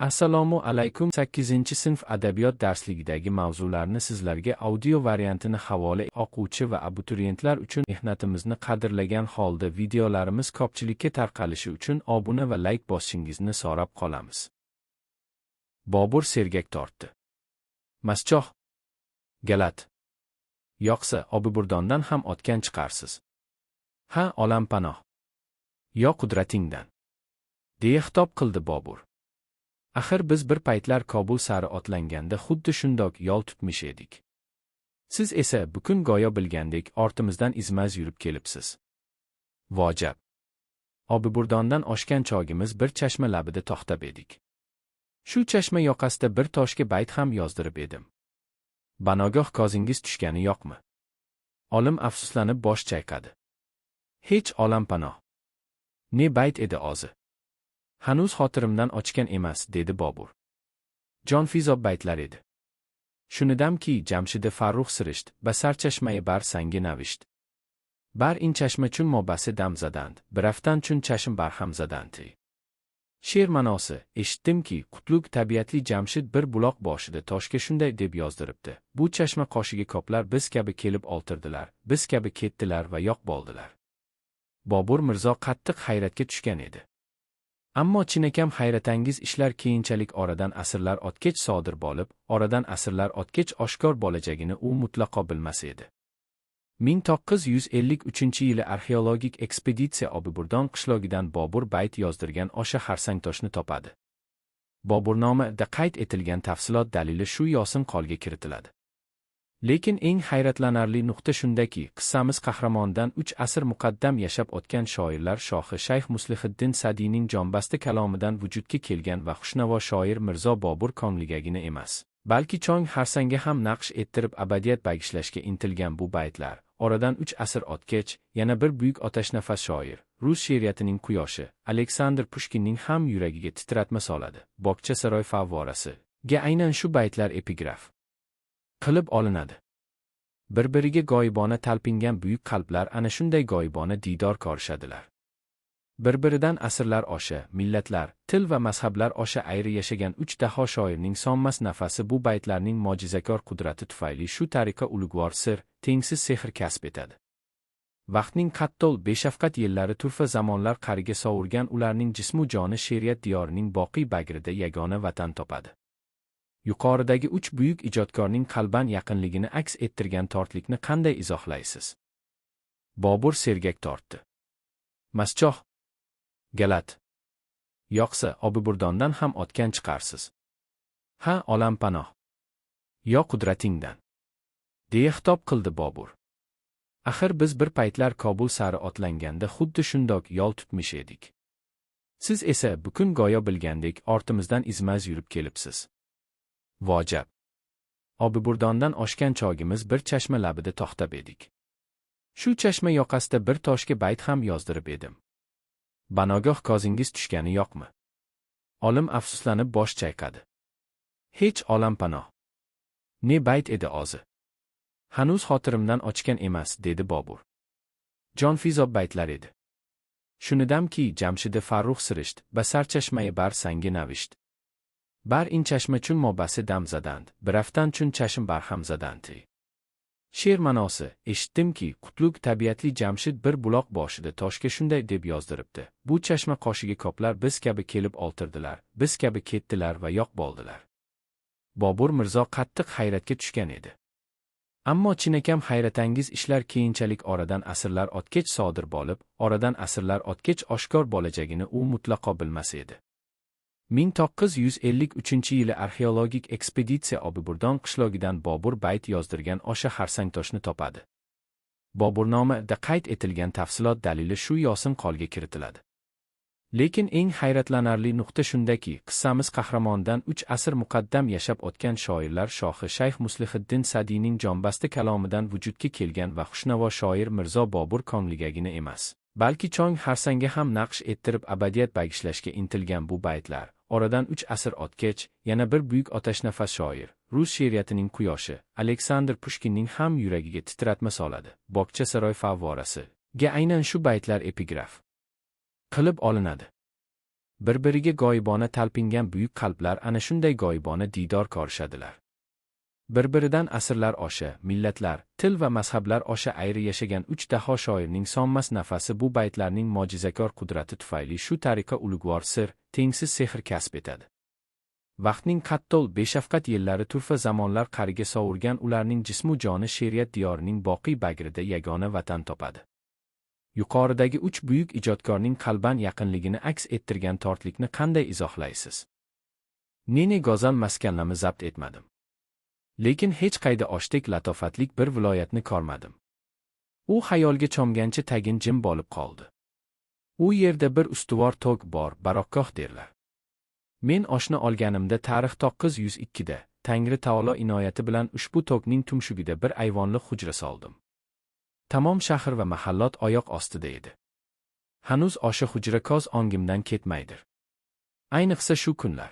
Assalomu alaykum. 8-sinf adabiyot darsligidagi mavzularni sizlarga audio variantini havola o'quvchi va abituriyentlar uchun mehnatimizni qadrlagan holda videolarimiz ko'pchilikka tarqalishi uchun obuna va like bosishingizni so'rab qolamiz. Bobur sergak tortdi. Maschoh. Galat. Yoqsa Obiburdondan ham otgan chiqarsiz. Ha, olam panoh. Yo qudratingdan. deya xitob qildi Bobur. Axir biz bir paytlar Kobul sari otlanganda xuddi shundoq yo'l tutmish edik. Siz esa bukun go'yo bilgandek ortimizdan izmaz yurib kelibsiz. Vojab. Obiburdondan oshgan chogimiz bir chashma labida to'xtab edik. Shu chashma yoqasida bir toshga bayt ham yozdirib edim. Banogoh ko'zingiz tushgani yo'qmi? Olim afsuslanib bosh chayqadi. Hech olam panoh. Ne bayt edi o'zi? Hanuz xotirimdan ochgan emas, dedi Bobur. Jonfizo baytlar edi. Shunidamki, Jamshidi Farruh sirisht, ba sarchashmay bar sangi navisht. Bar in chashma chun mobasi dam zadand, biraftan chun chashim bar ham zadanti. She'r ma'nosi, eshitdimki, qutlug tabiatli Jamshid bir buloq boshida toshga shunday deb yozdiribdi. Bu chashma qoshiga koplar biz kabi kelib oltirdilar, biz kabi ketdilar va yo'q bo'ldilar. Bobur Mirzo qattiq hayratga tushgan edi. Ammo chinakam hayratangiz ishlar keyinchalik oradan asrlar o'tgach sodir bo'lib, oradan asrlar o'tgach oshkor bo'lajagini u mutlaqo bilmas edi. 1953-yili arxeologik ekspeditsiya Obiburdon qishlog'idan Bobur bayt yozdirgan o'sha xarsangtoshni topadi. Boburnomada qayd etilgan tafsilot dalili shu yosin qolga kiritiladi. Lekin eng hayratlanarli nuqta shundaki, qissamiz qahramonidan 3 asr muqaddam yashab o'tgan shoirlar shohi Shayx Muslihiddin Sadiyning jonbasti kalomidan vujudga kelgan va xushnavo shoir Mirzo Bobur ko'ngligagina emas, balki chong harsanga ham naqsh ettirib abadiyat bagishlashga intilgan bu baytlar, oradan 3 asr o'tgach, yana bir buyuk otashnafas shoir, rus she'riyatining quyoshi, Aleksandr Pushkinning ham yuragiga titratma soladi. Bog'cha saroy favvorasi ga aynan shu baytlar epigraf qilib olinadi. Bir-biriga g'oyibona talpingan buyuk qalblar ana shunday g'oyibona diydor ko'rishadilar. Bir-biridan asrlar osha, millatlar, til va mazhablar osha ayri yashagan 3 daho shoirning sonmas nafasi bu baytlarning mo'jizakor qudrati tufayli shu tariqa ulug'vor sir, tengsiz sehr kasb etadi. Vaqtning qattol beshafqat yillari turfa zamonlar qariga sovurgan ularning jismu joni she'riyat diyorining boqiy bagrida yagona vatan topadi. Yuqoridagi 3 buyuk ijodkorning qalban yaqinligini aks ettirgan tortlikni qanday izohlaysiz? Bobur sergak tortdi. Maschoh. Galat. Yoqsa Obiburdondan ham otgan chiqarsiz. Ha, olam panoh. Yo qudratingdan. deya xitob qildi Bobur. Axir biz bir paytlar Kobul sari otlanganda xuddi shundoq yo'l tutmish edik. Siz esa bukun go'yo bilgandek ortimizdan izmaz yurib kelibsiz. Vojab. Obiburdondan oshgan chogimiz bir chashma labida to'xtab edik. Shu chashma yoqasida bir toshga bayt ham yozdirib edim. Banogoh ko'zingiz tushgani yo'qmi? Olim afsuslanib bosh chayqadi. Hech olam panoh. Ne bayt edi o'zi? Hanuz xotirimdan ochgan emas, dedi Bobur. Jonfizo baytlar edi. Shunidamki, Jamshidi Farruh sirisht, ba sarchashmay bar sangi navisht. Bar in chashma chun mobasi dam zadand, biraftan chun chashim bar ham zadanti. She'r ma'nosi, eshitdimki, qutlug tabiatli Jamshid bir buloq boshida toshga shunday deb yozdiribdi. Bu chashma qoshiga koplar biz kabi kelib oltirdilar, biz kabi ketdilar va yo'q bo'ldilar. Bobur Mirzo qattiq hayratga tushgan edi. Ammo chinakam hayratangiz ishlar keyinchalik oradan asrlar o'tgach sodir bo'lib, oradan asrlar o'tgach oshkor bo'lajagini u mutlaqo bilmas edi. 1953-yili arxeologik ekspeditsiya Obiburdon qishlog'idan Bobur bayt yozdirgan o'sha xarsangtoshni topadi. Boburnomada qayd etilgan tafsilot dalili shu yosin qolga kiritiladi. Lekin eng hayratlanarli nuqta shundaki, qissamiz qahramonidan 3 asr muqaddam yashab o'tgan shoirlar shohi Shayx Muslihiddin Sadiyning jonbasti kalomidan vujudga kelgan va xushnavo shoir Mirzo Bobur ko'ngligagina emas, balki chong harsanga ham naqsh ettirib abadiyat bagishlashga intilgan bu baytlar, oradan 3 asr o'tgach, yana bir buyuk otashnafas shoir, rus she'riyatining quyoshi, Aleksandr Pushkinning ham yuragiga titratma soladi. Bog'cha saroy favvorasi ga aynan shu baytlar epigraf qilib olinadi. Bir-biriga g'oyibona talpingan buyuk qalblar ana shunday g'oyibona diydor ko'rishadilar. Bir-biridan asrlar osha, millatlar, til va mazhablar osha ayri yashagan uch daho shoirning sonmas nafasi bu baytlarning mo'jizakor qudrati tufayli shu tariqa ulug'vor sir, tengsiz sehr kasb etadi. Vaqtning qattol beshafqat yillari turfa zamonlar qariga sovurgan ularning jismu joni she'riyat diyorining boqiy bagrida yagona vatan topadi. Yuqoridagi uch buyuk ijodkorning qalban yaqinligini aks ettirgan tortlikni qanday izohlaysiz? Nene go'zal maskanlarni zabt etmadim. Lekin hech qayda oshdek latofatlik bir viloyatni ko'rmadim. U xayolga cho'mgancha tagin jim bo'lib qoldi. U yerda bir ustuvor tog' bor, barokkoh derlar. Men oshni olganimda tarix 902 da, Tangri taolo inoyati bilan ushbu tog'ning tumshugida bir ayvonli hujra soldim. Tamom shahr va mahallot oyoq ostida edi. Hanuz o'sha hujra ko'z ongimdan ketmaydir. Ayniqsa shu kunlar.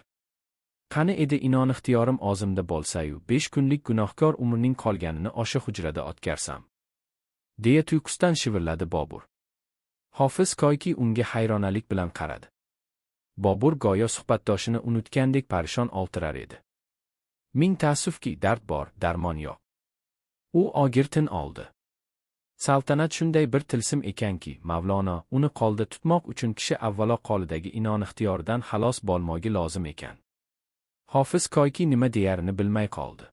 Qani edi inon ixtiyorim o'zimda bo'lsa-yu, 5 kunlik gunohkor umrning qolganini o'sha hujrada o'tkarsam, deya tuyqusdan shivirladi Bobur. Hofiz Koyki unga hayronalik bilan qaradi. Bobur go'yo suhbatdoshini unutgandek parishon oltirar edi. Ming ta'assufki, dard bor, darmon yo'q. U ogirtin oldi. Saltanat shunday bir tilsim ekanki, Mavlono uni qo'lda tutmoq uchun kishi avvalo qo'lidagi inon ixtiyoridan xalos bo'lmogi lozim ekan. Hofiz Koyki nima deyarini bilmay qoldi.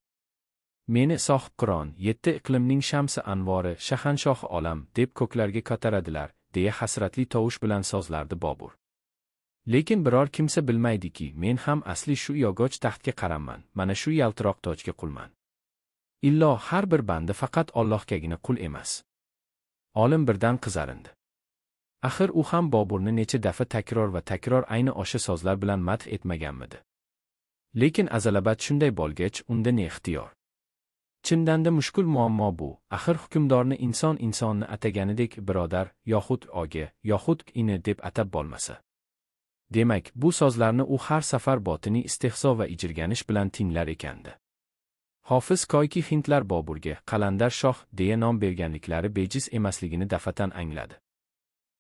Meni sohib Qur'on, 7 iqlimning shamsi anvori, shahanshohi olam deb ko'klarga ko'taradilar, deya hasratli tovush bilan so'zlardi Bobur. Lekin biror kimsa bilmaydiki, men ham asli shu yog'och taxtga qaramman, mana shu yaltiroq tojga qulman. Illo har bir banda faqat Allohgagina qul emas. Olim birdan qizarindi. Axir u ham Boburni necha dafa takror va takror ayni o'sha so'zlar bilan madh etmaganmidi? Lekin azalabat shunday bo'lgach, unda ne ixtiyor? Chindan-da mushkul muammo bu. Axir hukmdorni inson insonni ataganidek birodar, yoxud oga, yoxud ini deb atab bo'lmasa. Demak, bu so'zlarni u har safar botiniy istehzo va ijirganish bilan tinglar ekandi. Hofiz Koyki hindlar Boburga Qalandar shoh deya nom berganliklari bejiz emasligini dafatan angladi.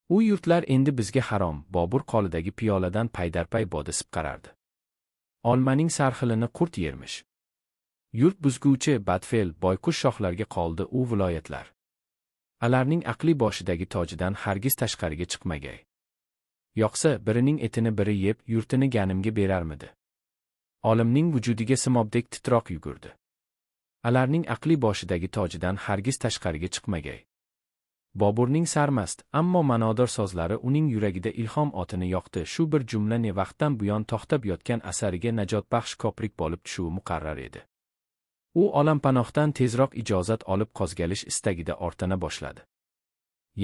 U yurtlar endi bizga harom, Bobur qo'lidagi piyoladan paydarpay bodisib qarardi. Olmaning sarxilini qurt yermish. Yurt buzguvchi, badfe'l, boyqush shohlarga qoldi u viloyatlar. Alarning aqli boshidagi tojidan hargiz tashqariga chiqmagay. Yo'qsa, birining etini biri yeb, yurtini ganimga berarmidi? Olimning vujudiga simobdek titroq yugurdi. Alarning aqli boshidagi tojidan hargiz tashqariga chiqmagay. Boburning sarmast, ammo ma'nodor so'zlari uning yuragida ilhom otini yoqdi. Shu bir jumla ne vaqtdan buyon to'xtab yotgan asariga najotbaxsh ko'prik bo'lib tushuvi muqarrar edi. U olampanohdan tezroq ijozat olib qo'zgalish istagida ortana boshladi.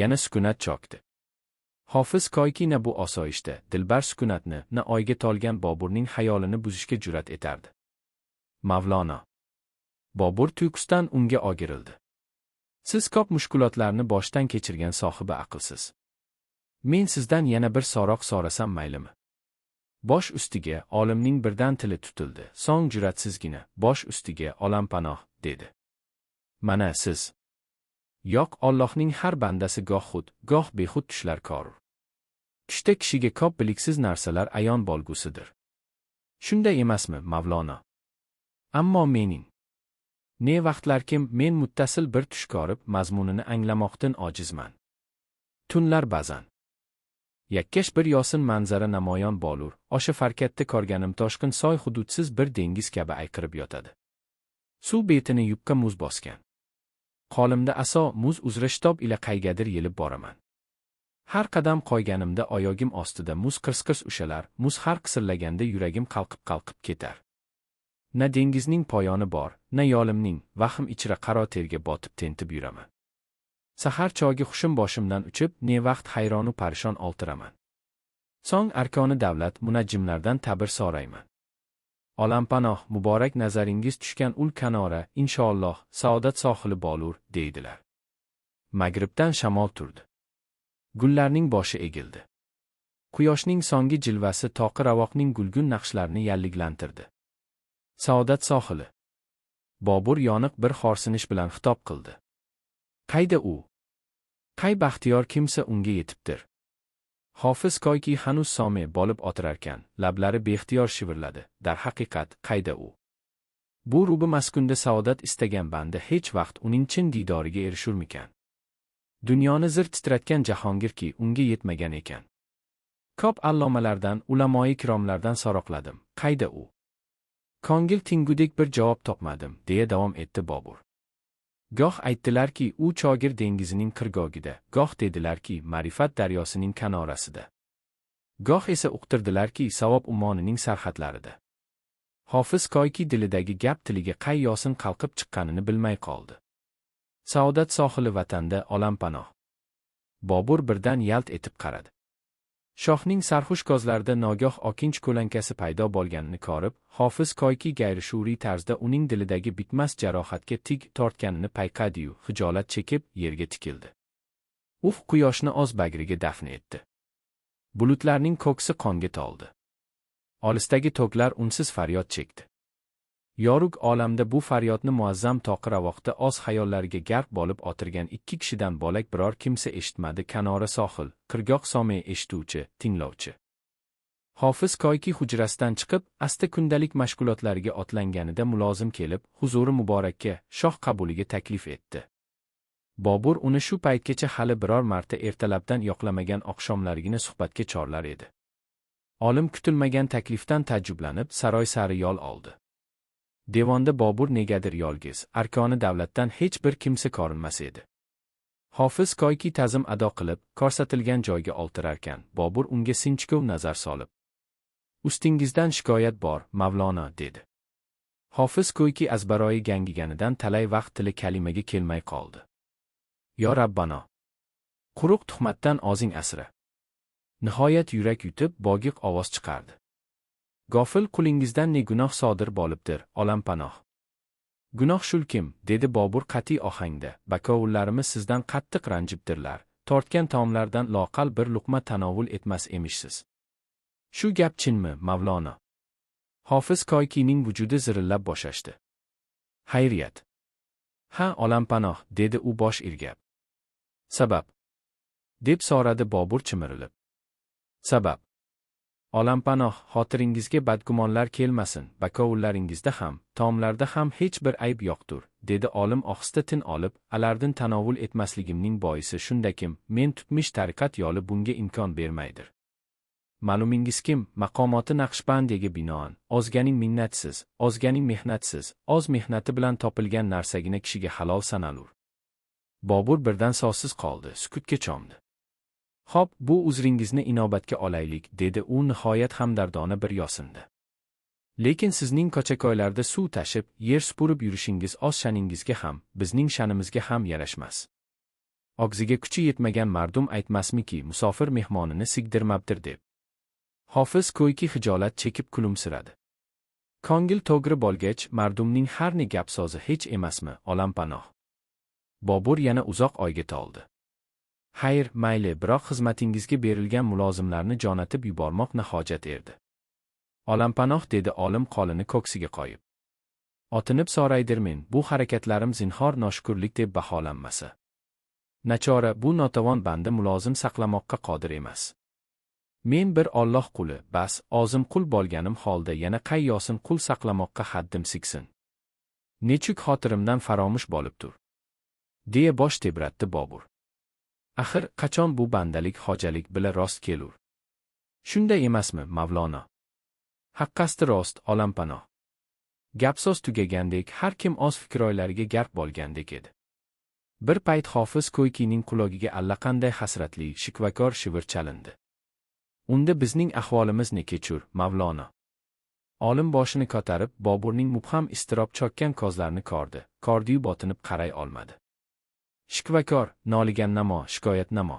Yana sukunat cho'kdi. Hofiz Koyki na bu osoyishta, dilbar sukunatni, na oyga tolgan Boburning xayolini buzishga jur'at etardi. Mavlono. Bobur tuyqusdan unga ogirildi. Siz ko'p mushkulotlarni boshdan kechirgan sohibi aqlsiz. Men sizdan yana bir so'roq so'rasam maylimi? Bosh ustiga olimning birdan tili tutildi. So'ng jur'atsizgina, bosh ustiga olampanoh, dedi. Mana siz. Yo'q, Allohning har bandasi goh xud, goh behud tushlar ko'rur. Tushda kishiga ko'p biliksiz narsalar ayon bo'lgusidir. Shunday emasmi, Mavlono? Ammo mening ne vaqtlarkim men muttasil bir tush ko'rib, mazmunini anglamoqdan ojizman. Tunlar ba'zan yakkash bir yosin manzara namoyon bo'lur, o'sha farkatda ko'rganim toshqin soy hududsiz bir dengiz kabi ayqirib yotadi. Suv betini yupqa muz bosgan. Qo'limda aso muz uzra shitob ila qaygadir yelib boraman. Har qadam qo'yganimda oyogim ostida muz qirs-qirs ushalar, muz har qisilaganda yuragim qalqib ketar. Na dengizning poyoni bor, na yolimning, vahm ichra qaro terga botib tentib yuraman. Sahar chogi hushim boshimdan uchib, ne vaqt hayronu parishon oltiraman. So'ng arkoni davlat munajjimlardan ta'bir so'rayman. Olampanoh, muborak nazaringiz tushgan ul kanora, inshaalloh, saodat sohili bo'lur, deydilar. Mag'ribdan shamol turdi. Gullarning boshi egildi. Quyoshning so'nggi jilvasi toqi ravoqning gulgun naqshlarini yalliglantirdi. Saodat sohili. Bobur yoniq bir xorsinish bilan xitob qildi. Qayda u? Qay baxtiyor kimsa unga yetibdir? Hofiz Koyki hanuz some bo'lib o'tirarkan, lablari beixtiyor shivirladi. Darhaqiqat, qayda u? Bu rubi maskunda saodat istagan banda hech vaqt uning chin diydoriga erishurmikan? Dunyoni zir titratgan Jahongirki unga yetmagan ekan. Ko'p allomalardan, ulamoi kiromlardan so'roqladim. Qayda u? Ko'ngil tingudek bir javob topmadim, deya davom etdi Bobur. Goh aytdilarki, u Chogir dengizining qirg'ogida, goh dedilarki, ma'rifat daryosining kanorasida. Goh esa uqtirdilarki, savob umonining sarhadlarida. Hofiz Koyki dilidagi gap tiliga qay yosin qalqib chiqqanini bilmay qoldi. Saodat sohili vatanda olampanoh. Bobur birdan yalt etib qaradi. Shohning sarxush ko'zlarida nogoh okinch ko'lankasi paydo bo'lganini ko'rib, Hofiz Koyki g'ayrishuuriy tarzda uning dilidagi bitmas jarohatga tig tortganini payqadi-yu, xijolat chekib yerga tikildi. Quyoshni o'z bagriga dafn etdi. Bulutlarning ko'ksi qonga to'ldi. Olisdagi toklar unsiz faryod chekdi. Yorug' olamda bu faryodni muazzam toqiravoqda o'z xayollariga garq bo'lib o'tirgan ikki kishidan bo'lak biror kimsa eshitmadi. Kanora sohil, qirg'oq some eshituvchi, tinglovchi. Hofiz Koyki hujrasidan chiqib, asta kundalik mashg'ulotlariga otlanganida mulozim kelib, huzuri muborakka, shoh qabuliga taklif etdi. Bobur uni shu paytgacha hali biror marta ertalabdan yo'qlamagan oqshomlarigina suhbatga chorlar edi. Olim kutilmagan taklifdan taajjublanib, saroy sari yo'l oldi. Devonda Bobur negadir yolg'iz, arkoni davlatdan hech bir kimsa ko'rinmas edi. Hofiz Koyki ta'zim ado qilib, ko'rsatilgan joyga oltirarkan, Bobur unga sinchkov nazar solib, "Ustingizdan shikoyat bor, Mavlono", dedi. Hofiz Koyki azbaroyi gangiganidan talay vaqt tili kalimaga kelmay qoldi. "Yo Rabbano, quruq tuhmatdan o'zing asra." Nihoyat yurak yutib, bogiq ovoz chiqardi. "Gofil qulingizdan ne gunoh sodir bo'libdir, olampanoh?" "Gunoh shulkim", dedi Bobur qat'iy ohangda, "bakovullarimiz sizdan qattiq ranjibdirlar, tortgan taomlardan loqal bir luqma tanovul etmas emishsiz." "Shu gap chinmi, Mavlono?" Hofiz Koykining vujudi zirillab bo'shashdi. "Hayriyat." "Ha, olampanoh", dedi u bosh irgab. "Sabab?" deb so'radi Bobur chimirilib. "Sabab? Olampanoh, xotiringizga badgumonlar kelmasin, bakovullaringizda ham, taomlarda ham hech bir ayb yo'qdir", dedi olim ohista tin olib, "Alardin tanovul etmasligimning boisi shundakim, men tutmish tariqat yo'li bunga imkon bermaydir. Ma'lumingizkim, maqomoti Naqshbandiyaga binoan, ozganing minnatsiz, ozganing mehnatsiz, oz mehnati bilan topilgan narsagina kishiga halol sanalur." Bobur birdan sovsiz qoldi, sukutga cho'mdi. "Xo'p, bu uzringizni inobatga olaylik", dedi u nihoyat hamdardona bir yo'sinda. "Lekin sizning ko'cha-ko'ylarda suv tashib, yer supurib yurishingiz o'z sha'ningizga ham, bizning sha'nimizga ham yarashmas. Og'ziga kuchi yetmagan mardum aytmasmiki, musofir mehmonini sigdirmabdir", deb. Hofiz Koyki xijolat chekib kulimsiradi. "Ko'ngil to'g'ri bo'lgach, mardumning har ne gap so'zi hech emasmi, olampanoh?" Bobur yana uzoq o'yga toldi. "Xayr, mayli, biroq xizmatingizga berilgan mulozimlarni jo'natib yubormoq hojat erdi." "Olampanoh", dedi olim qo'lini ko'ksiga qo'yib. "Otinib so'raydirmen, bu harakatlarim zinhor noshukurlik deb baholanmasa. Nachora, bu notavon banda mulozim saqlamoqqa qodir emas. Men bir Alloh quli, bas, o'zim qul bo'lganim holda yana qay yosin qul saqlamoqqa haddim sigsin. Nechuk xotirimdan faromush bo'libdir", deya bosh tebratdi Bobur. "Axir, qachon bu bandalik hojalik bila rost kelur? Shunday emasmi, Mavlono?" "Haqqasti rost, olampanoh." Gap so'z tugagandek, har kim o'z fikroylariga garq bo'lgandek edi. Bir payt Hofiz Koykining quloqiga allaqanday hasratli, shikvakor shivir chalindi. "Unda bizning ahvolimiz ne kechur, Mavlono?" Olim boshini ko'tarib, Boburning mubham iztirob chokkan ko'zlarini ko'rdi, ko'rdi-yu botinib qaray olmadi. "Shikvakor, noligan namo, shikoyat namo."